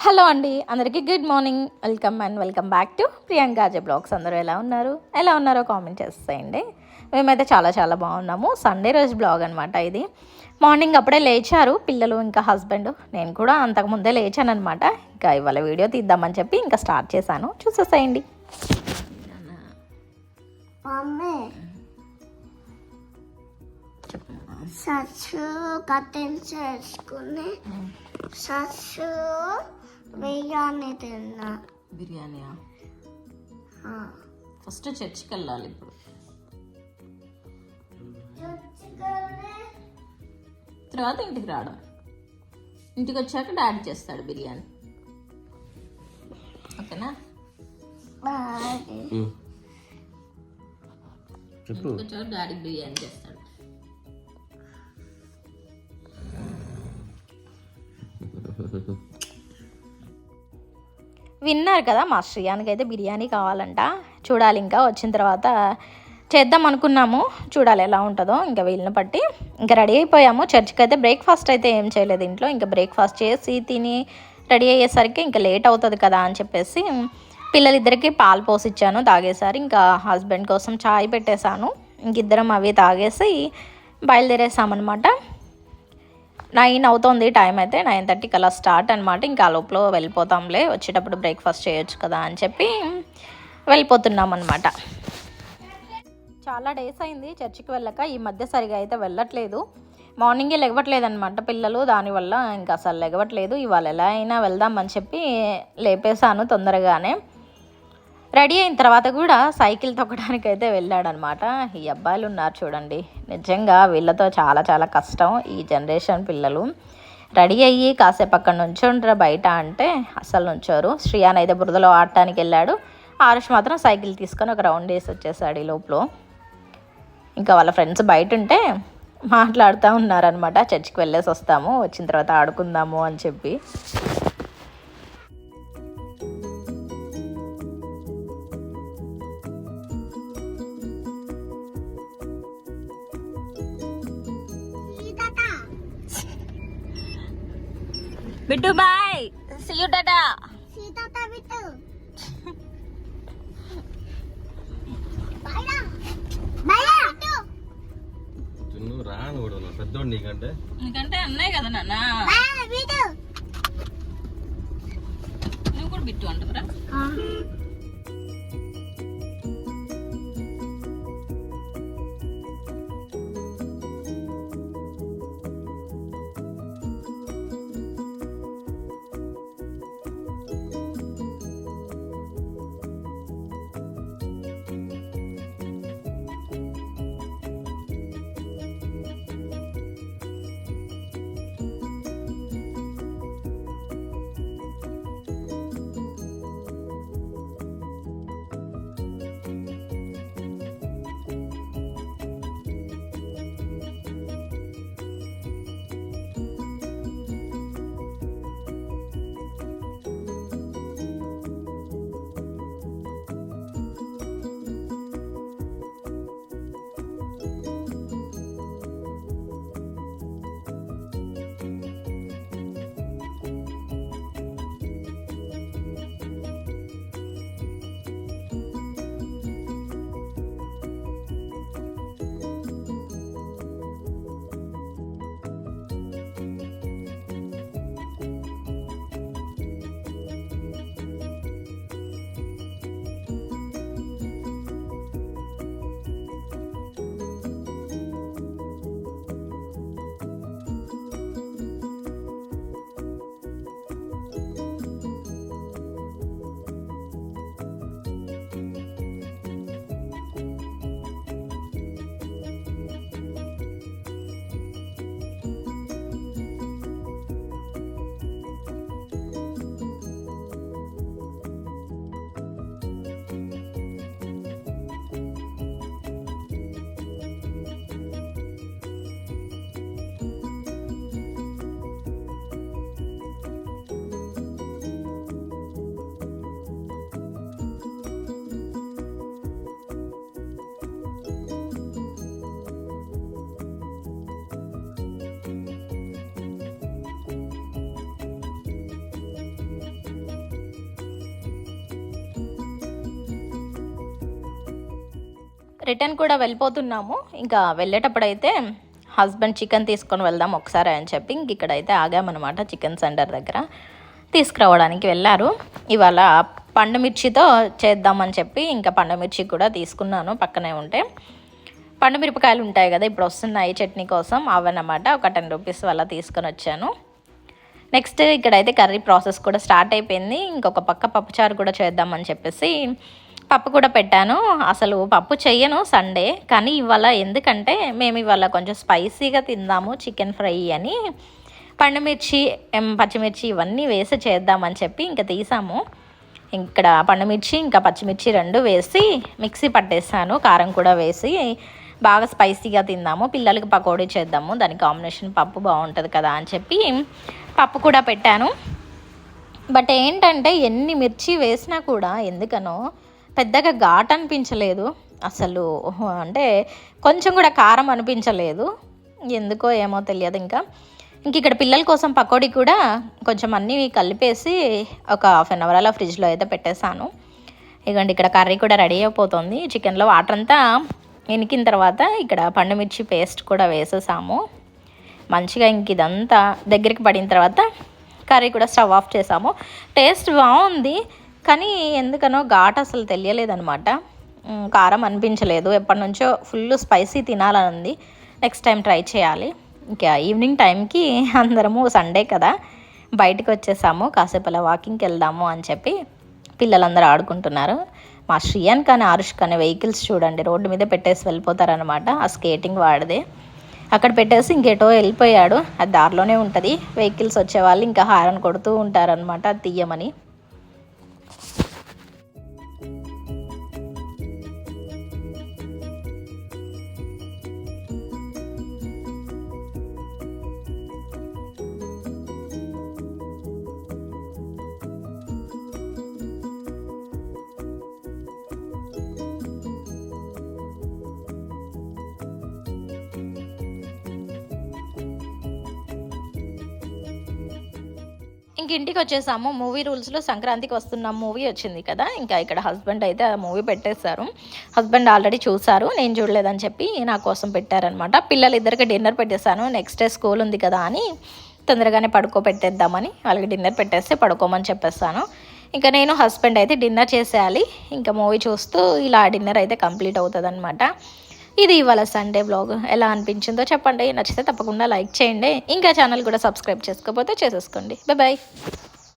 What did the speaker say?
Hello అండి, అందరికీ good morning. Welcome back to Priyanka J blogs. అందరూ ఎలా ఉన్నారో కామెంట్ చేసేయండి. మేమైతే చాలా చాలా బాగున్నాము. సండే రోజు బ్లాగ్ అనమాట ఇది. మార్నింగ్ అప్పుడే లేచారు పిల్లలు, ఇంకా హస్బెండ్. నేను కూడా అంతకుముందే లేచాను అనమాట. ఇంకా ఇవాళ వీడియో తీద్దామని చెప్పి ఇంకా స్టార్ట్ చేశాను. చూసేసేయండి. సచ్చు కట్టెలు చేసుకుని సచ్చు బిర్యానీ తిన్నా. బిర్యానీయా? ఫస్ట్ చర్చికి వెళ్ళాలి. ఇప్పుడు తర్వాత ఇంటికి రావడం. ఇంటికి వచ్చాక డాడీ చేస్తాడు బిర్యానీ. ఓకేనా? ఇంటికి వచ్చాక డాడీ బిర్యానీ చేస్తాడు. విన్నారు కదా, మా శ్రీయానికి అయితే బిర్యానీ కావాలంట. చూడాలి, ఇంకా వచ్చిన తర్వాత చేద్దాం అనుకున్నాము. చూడాలి ఎలా ఉంటుందో. ఇంకా వీళ్ళని బట్టి ఇంకా రెడీ అయిపోయాము. చర్చికి అయితే బ్రేక్ఫాస్ట్ అయితే ఏం చేయలేదు ఇంట్లో. ఇంకా బ్రేక్ఫాస్ట్ చేసి తిని రెడీ అయ్యేసరికి ఇంకా లేట్ అవుతుంది కదా అని చెప్పేసి పిల్లలిద్దరికి పాలు పోసిచ్చాను, తాగేశారు. ఇంకా హస్బెండ్ కోసం చాయ్ పెట్టేశాను. ఇంకిద్దరం అవి తాగేసి బయలుదేరేసామన్నమాట. 9 అవుతుంది టైం అయితే. 9:30 అలా స్టార్ట్ అనమాట. ఇంకా లోపల వెళ్ళిపోతాంలే, వచ్చేటప్పుడు బ్రేక్ఫాస్ట్ చేయొచ్చు కదా అని చెప్పి వెళ్ళిపోతున్నాం అనమాట. చాలా డేస్ అయింది చర్చికి వెళ్ళక. ఈ మధ్య సరిగా అయితే వెళ్ళట్లేదు. మార్నింగే లెగవట్లేదు అనమాట పిల్లలు. దానివల్ల ఇంకా అసలు లెగవట్లేదు. ఇవాళ ఎలా అయినా వెళ్దామని చెప్పి లేపేశాను తొందరగానే. రెడీ అయిన తర్వాత కూడా సైకిల్ తొక్కడానికి అయితే వెళ్ళాడనమాట. ఈ అబ్బాయిలు ఉన్నారు చూడండి, నిజంగా వీళ్ళతో చాలా చాలా కష్టం ఈ జనరేషన్ పిల్లలు. రెడీ అయ్యి కాసేపు అక్కడ నుంచోండ్రా బయట అంటే అస్సలు నుంచోరు. శ్రీయాన్ అయితే బురదలో ఆడటానికి వెళ్ళాడు. ఆరుష్ మాత్రం సైకిల్ తీసుకొని ఒక రౌండ్ వేసి వచ్చేసాడు ఈ లోపల. ఇంకా వాళ్ళ ఫ్రెండ్స్ బయట ఉంటే మాట్లాడుతూ ఉన్నారనమాట. చర్చికి వెళ్ళేసి వస్తాము, వచ్చిన తర్వాత ఆడుకుందాము అని చెప్పి. Bittu boy, see you tata. Bittu రాను కూడా పెద్దోడు నీకంటే అన్నాయి కదా నాన్న. నువ్వు కూడా బిట్టు అంటారా? రిటర్న్ కూడా వెళ్ళిపోతున్నాము. ఇంకా వెళ్ళేటప్పుడైతే హస్బెండ్ చికెన్ తీసుకొని వెళ్దాం ఒకసారి అని చెప్పి ఇంక ఇక్కడైతే ఆగామన్నమాట. చికెన్ సెంటర్ దగ్గర తీసుకురావడానికి వెళ్ళారు. ఇవాళ పండు మిర్చితో చేద్దామని చెప్పి ఇంకా పండు మిర్చి కూడా తీసుకున్నాను. పక్కనే ఉంటే పండు మిరపకాయలు ఉంటాయి కదా, ఇప్పుడు వస్తున్నాయి చట్నీ కోసం, అవన్నమాట. ఒక 10 రూపీస్ వల్ల తీసుకొని వచ్చాను. నెక్స్ట్ ఇక్కడైతే కర్రీ ప్రాసెస్ కూడా స్టార్ట్ అయిపోయింది. ఇంకొక పక్క పప్పుచారు కూడా చేద్దామని చెప్పేసి పప్పు కూడా పెట్టాను. అసలు పప్పు చెయ్యను సండే, కానీ ఇవాళ ఎందుకంటే మేము ఇవాళ కొంచెం స్పైసీగా తిందాము చికెన్ ఫ్రై అని పండుమిర్చి పచ్చిమిర్చి ఇవన్నీ వేసి చేద్దామని చెప్పి ఇంకా తీసాము. ఇక్కడ పండుమిర్చి ఇంకా పచ్చిమిర్చి 2 వేసి మిక్సీ పట్టేసాను. కారం కూడా వేసి బాగా స్పైసీగా తిందాము, పిల్లలకి పకోడీ చేద్దాము, దాని కాంబినేషన్ పప్పు బాగుంటుంది కదా అని చెప్పి పప్పు కూడా పెట్టాను. బట్ ఏంటంటే ఎన్ని మిర్చి వేసినా కూడా ఎందుకనో పెద్దగా ఘాట్ అనిపించలేదు అసలు, అంటే కొంచెం కూడా కారం అనిపించలేదు, ఎందుకో ఏమో తెలియదు. ఇంకా ఇక్కడ పిల్లల కోసం పకోడీ కూడా కొంచెం అన్నీ కలిపేసి ఒక 1/2 అవర్ అలా ఫ్రిడ్జ్లో అయితే పెట్టేశాను. ఇదిగోండి ఇక్కడ కర్రీ కూడా రెడీ అయిపోతుంది. చికెన్లో వాటర్ అంతా ఇనికిన తర్వాత ఇక్కడ పండుమిర్చి పేస్ట్ కూడా వేసేసాము. మంచిగా ఇదంతా దగ్గరికి పడిన తర్వాత కర్రీ కూడా స్టవ్ ఆఫ్ చేసాము. టేస్ట్ బాగుంది, కానీ ఎందుకనో ఘాట్ అసలు తెలియలేదనమాట, కారం అనిపించలేదు. ఎప్పటి నుంచో ఫుల్ స్పైసీ తినాలని ఉంది, నెక్స్ట్ టైం ట్రై చేయాలి. ఇంకా ఈవినింగ్ టైంకి అందరము సండే కదా బయటకు వచ్చేసాము, కాసేపు అలా వాకింగ్కి వెళ్దాము అని చెప్పి పిల్లలందరూ ఆడుకుంటున్నారు. మా శ్రీయాన్ కానీ ఆరుష్ కానీ వెహికల్స్ చూడండి రోడ్డు మీద పెట్టేసి వెళ్ళిపోతారనమాట. ఆ స్కేటింగ్ వాడిదే అక్కడ పెట్టేసి ఇంకేటో వెళ్ళిపోయాడు. అది దారిలోనే ఉంటుంది, వెహికల్స్ వచ్చేవాళ్ళు ఇంకా హారన్ కొడుతూ ఉంటారనమాట అది తీయమని. ఇంటికి వచ్చేసాము. మూవీ రూల్స్లో సంక్రాంతికి వస్తున్నాం మూవీ వచ్చింది కదా, ఇంకా ఇక్కడ హస్బెండ్ అయితే ఆ మూవీ పెట్టేశారు. హస్బెండ్ ఆల్రెడీ చూసారు, నేను చూడలేదని చెప్పి నా కోసం పెట్టారనమాట. పిల్లలిద్దరికి డిన్నర్ పెట్టేశాను. నెక్స్ట్ డే స్కూల్ ఉంది కదా అని తొందరగానే పడుకోబెట్టేద్దామని వాళ్ళకి డిన్నర్ పెట్టేస్తే పడుకోమని చెప్పేస్తాను. ఇంకా నేను హస్బెండ్ అయితే డిన్నర్ చేసేయాలి. ఇంకా మూవీ చూస్తూ ఇలా డిన్నర్ అయితే కంప్లీట్ అవుతుంది అనమాట. ఇది ఇవాళ సండే బ్లాగ్. ఎలా అనిపించిందో చెప్పండి, నచ్చితే తప్పకుండా లైక్ చేయండి. ఇంకా ఛానల్ కూడా సబ్స్క్రైబ్ చేసుకోకపోతే చేసేసుకోండి. బాయ్.